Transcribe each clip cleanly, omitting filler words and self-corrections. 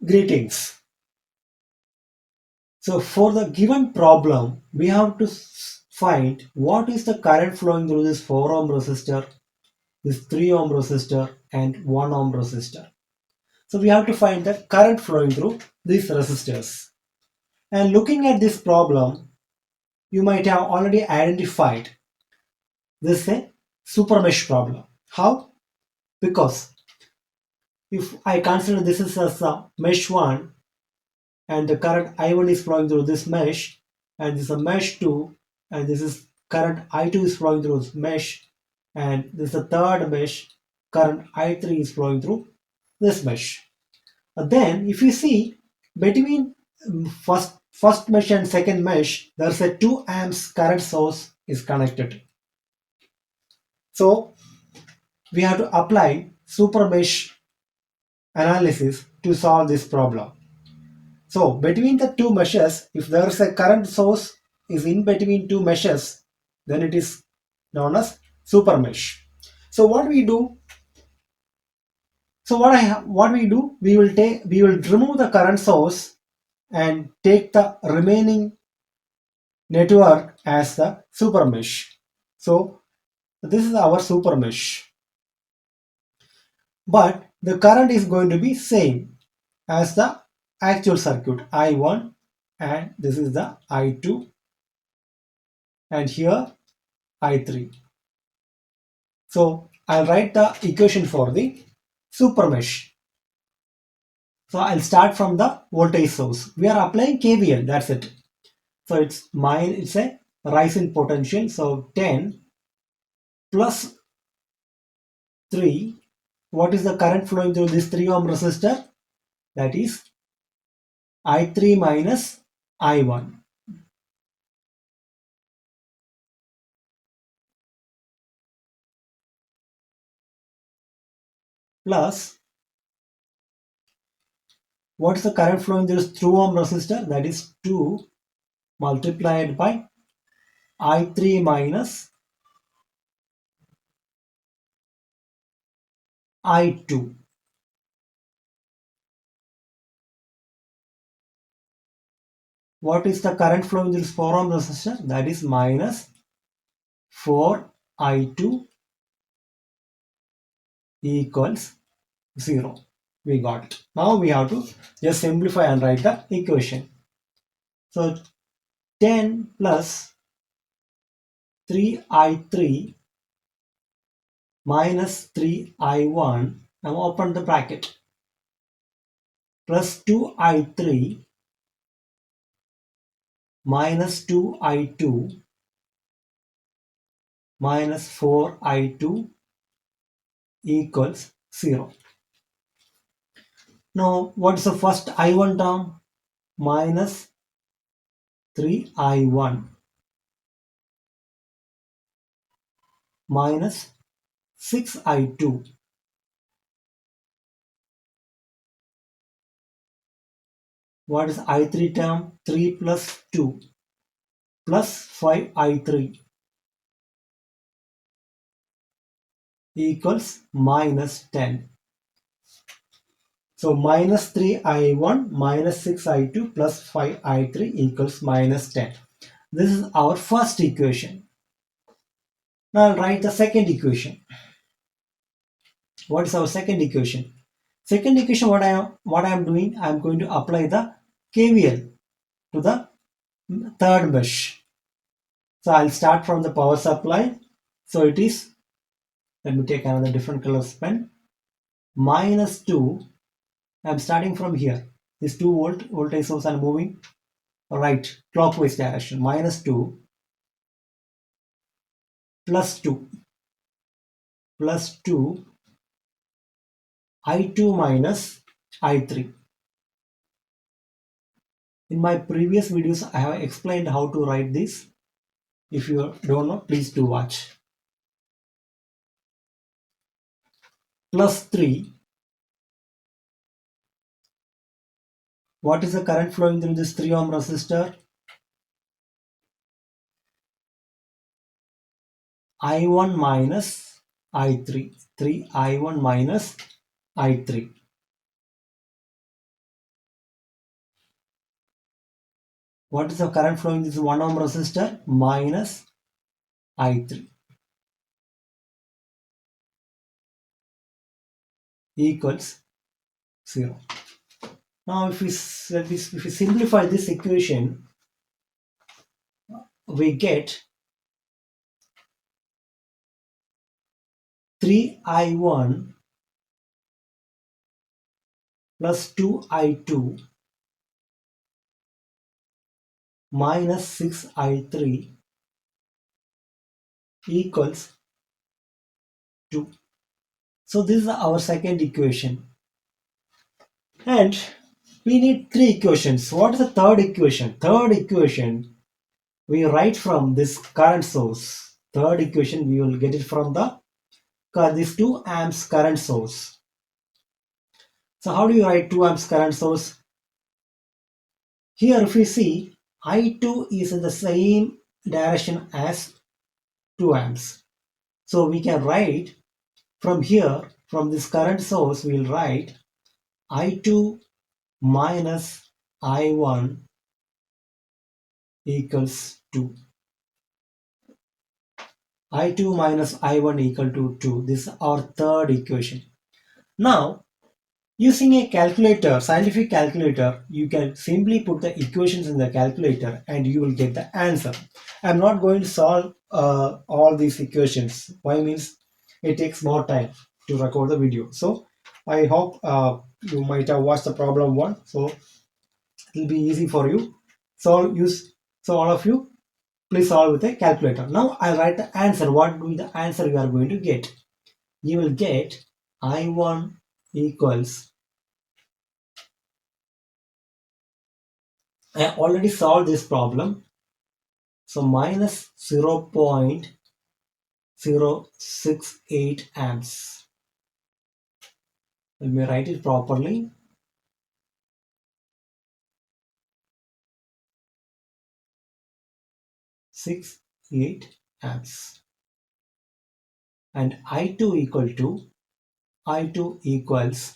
Greetings. So for the given problem, we have to find what is the current flowing through this 4 ohm resistor, this 3 ohm resistor and 1 ohm resistor. So we have to find the current flowing through these resistors. And looking at this problem, you might have already identified this is a supermesh problem. How? Because if I consider this is as a mesh 1 and the current I1 is flowing through this mesh, and this is a mesh 2, and this is current I2 is flowing through this mesh, and this is a third mesh, current I3 is flowing through this mesh. Then if you see between first mesh and second mesh, there's a 2 amps current source is connected. So we have to apply super mesh analysis to solve this problem. So between the two meshes, if there is a current source is in between two meshes, then it is known as super mesh. So what we do? So what we do? We will remove the current source and take the remaining network as the super mesh. So this is our super mesh. But the current is going to be same as the actual circuit I1, and this is the I2, and here I3. So I'll write the equation for the super mesh. So I'll start from the voltage source. We are applying KVL, that's it. So it's a rise in potential. So 10 plus 3. What is the current flowing through this 3 ohm resistor? That is I3 minus I1. Plus, what is the current flowing through this 2 ohm resistor? That is 2 multiplied by I3 minus I2. What is the current flowing through this 4 ohm resistor? That is minus 4I2 equals 0. We got it. Now we have to just simplify and write the equation. So 10 plus 3I3 minus 3I1, now open the bracket, plus 2I3 minus 2I2 minus 4I2 equals 0. Now what is the first I1 term? Minus 3I1 minus 6I2. What is I3 term? 3 plus 2 plus 5I3 equals minus 10. So minus 3I1 minus 6I2 plus 5I3 equals minus 10. This is our first equation. Now I'll write the second equation. What is our second equation? Second equation, what I am doing, I am going to apply the KVL to the third mesh. So I'll start from the power supply. So it is, let me take another different color pen, minus 2. I'm starting from here. This 2 volt voltage source are moving right clockwise direction. Minus 2 plus 2 plus 2 I2 minus I3. In my previous videos, I have explained how to write this. If you don't know, please do watch. Plus 3. What is the current flowing through this 3 ohm resistor? I1 minus I3. 3I1 minus I3. What is the current flowing this 1 ohm resistor? Minus I3 equals 0. Now if we simplify this equation, we get 3I1 plus 2I2 minus 6I3 equals 2. So this is our second equation. And we need three equations. What is the third equation? Third equation we write from this current source. Third equation we will get it from the this 2 amps current source. So how do you write 2 amps current source? Here if we see I2 is in the same direction as 2 amps. So we can write from here, from this current source, we will write I2 minus I1 equals 2. I2 minus I1 equal to 2. This is our third equation. Now, using a calculator, scientific calculator, you can simply put the equations in the calculator and you will get the answer. I'm not going to solve all these equations. Why means it takes more time to record the video. So I hope you might have watched the problem one. So it will be easy for you. So all of you, please solve with a calculator. Now I'll write the answer. What will be the answer you are going to get? You will get I1 equals, I already solved this problem. So minus 0.068 amps. Let me write it properly. 68 amps. And I2 equals,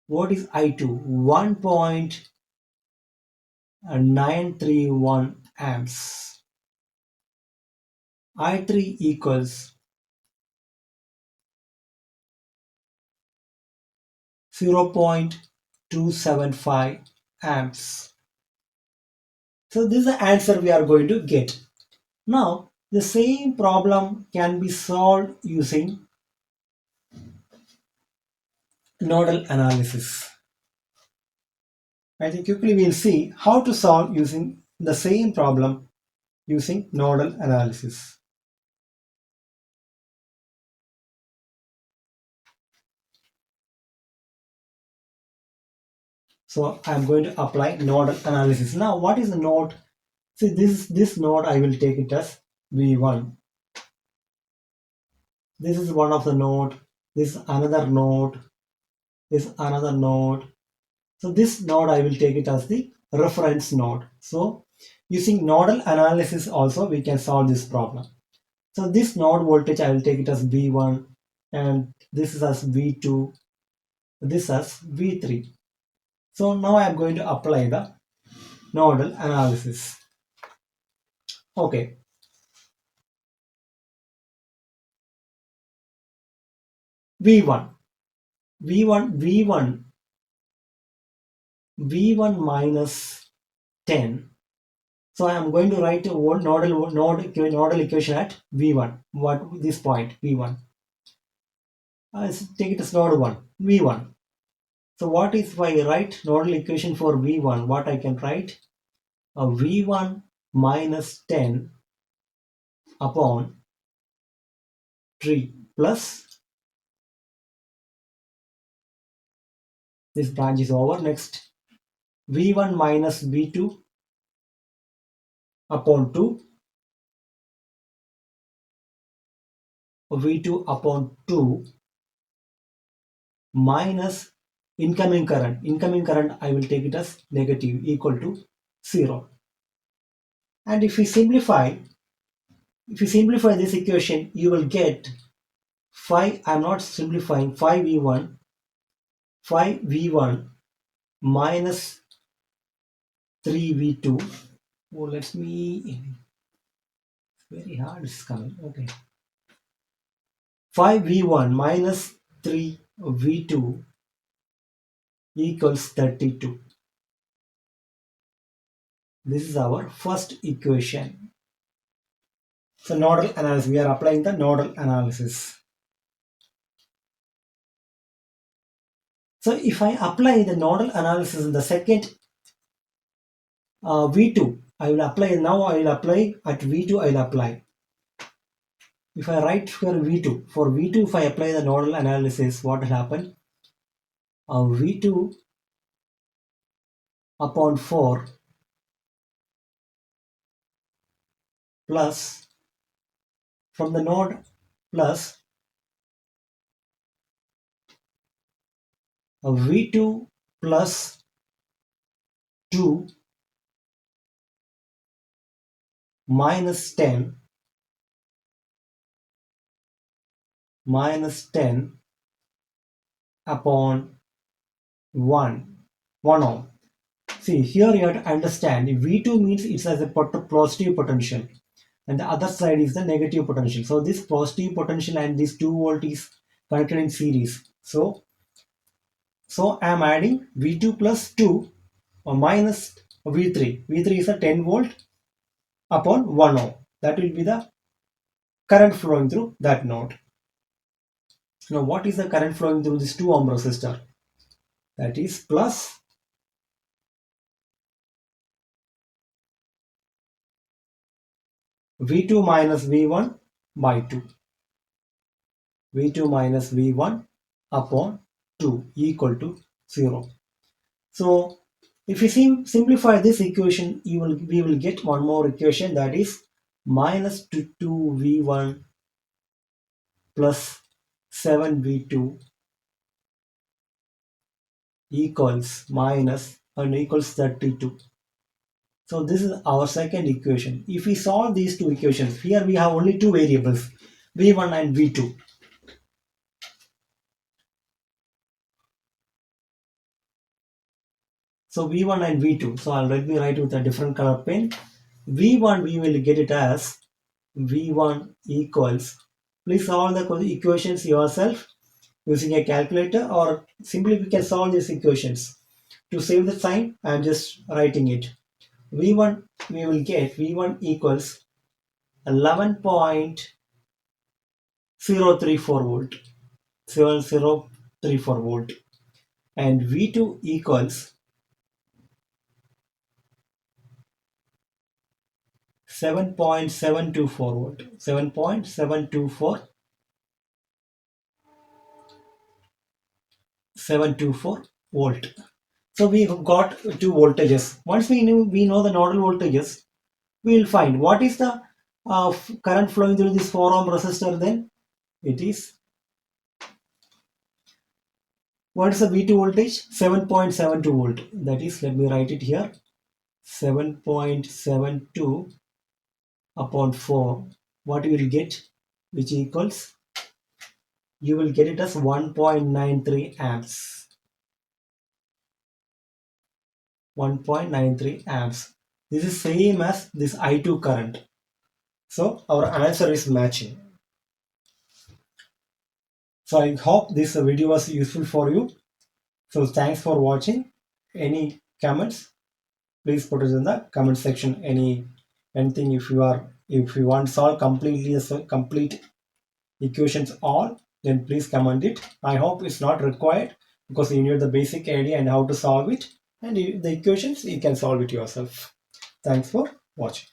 what is I2? 1.931 amps. I3 equals 0.275 amps. So this is the answer we are going to get. Now the same problem can be solved using nodal analysis. I think quickly we'll see how to solve using the same problem using nodal analysis. So I'm going to apply nodal analysis. Now what is the node? See this node, I will take it as V1. This is one of the node. This is another node. This is another node. So this node I will take it as the reference node. So using nodal analysis also we can solve this problem. So this node voltage I will take it as V1 and this is as V2, this as V3. So now I am going to apply the nodal analysis. Okay. V1, V1, V1, V1 minus 10. So I am going to write a nodal equation at V1. What this point V1? Let's take it as node 1, V1. So what if I write nodal equation for V1? What I can write? A V1 minus 10 upon 3 plus, this branch is over. Next, V1 minus V2 upon 2, V2 upon 2 minus incoming current. Incoming current I will take it as negative, equal to 0. And if we simplify this equation, you will get 5. I'm not simplifying. 5V1 minus 3V2 Oh, let me. Very hard is coming. Okay. 5v1 minus 3v2 equals 32. This is our first equation. So nodal analysis, we are applying the nodal analysis. So if I apply the nodal analysis in the second V2, I will apply now, I will apply at V2, I will apply. If I write for V2, if I apply the nodal analysis, what will happen? V2 upon 4 plus from the node plus V2 plus 2 minus 10 upon 1 ohm. See, here you have to understand V2 means it's as a positive potential and the other side is the negative potential. So this positive potential and this 2 volt is connected in series. So I am adding V2 plus 2 minus V3. V3 is a 10 volt upon 1 ohm. That will be the current flowing through that node. Now what is the current flowing through this 2 ohm resistor? That is plus V2 minus V1 by 2. V2 minus V1 upon 2 equal to 0. So if you simplify this equation, we will get one more equation, that is minus 2v1 plus 7v2 equals minus and equals 32. So this is our second equation. If we solve these two equations, here we have only two variables, v1 and v2. So v1 and v2. So let me write with a different color pen. v1 we will get it as v1 equals, please solve the equations yourself using a calculator, or simply we can solve these equations. To save the time, I am just writing it. v1 we will get v1 equals 11.034 volt, 7034 volt, and v2 equals 7.724 volt, 7.724 volt. So we have got two voltages. Once we know the nodal voltages, we will find what is the current flowing through this 4 ohm resistor. Then it is, what is the V2 voltage? 7.72 volt. That is, let me write it here, 7.72 upon 4. What you will get, which equals, you will get it as 1.93 amps. 1.93 amps. This is same as this I2 current. So our answer is matching. So I hope this video was useful for you. So thanks for watching. Any comments, please put it in the comment section. Anything, if you want to solve completely complete equations all, then please comment it. I hope it's not required, because you need the basic idea and how to solve it, and the equations you can solve it yourself. Thanks for watching.